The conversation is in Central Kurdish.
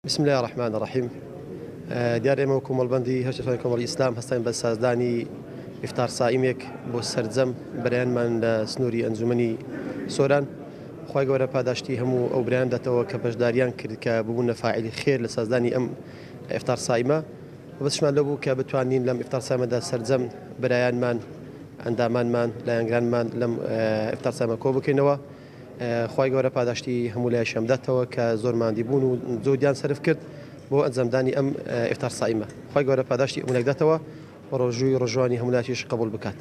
بسم الله الرحمن الرحیم. دیار ئێمە و کۆمەڵبەندی هەرچی کۆمەڵی ئیسلام هەستین بە سازدانی ئیفتار سائیمێک بۆ سەرجەم بەرایانمان لە سنووری ئەنجومەنی سۆران. خی گەورە پاداشتی هەموو ئەو برایان دەتەوە کە بەشداریان کرد کە ببوونە فاعیلی خێر لە سازدانی ئەم ئیفتار سائیمە. بەشمان لەو بوو کە بتوانین لەم ئیفتار سائیمەدا سەرجەم برایانمان، ئەندامانمان، لایەنگرانمان لەم ئیفتار سائیمە کۆ بکەینەوە. خی گەورە پاداشتی هەموو لای شەمداتەوە کە زۆر ماندی بوون و زۆریان سرف کرد بۆ ئەنجامدانی ئەم ئیفتار سائیمە. خی گەورە پاداشتی ئەمونێک داتەوە ڕۆژووی ڕۆژوانی هەمولاتیش قبول بکات.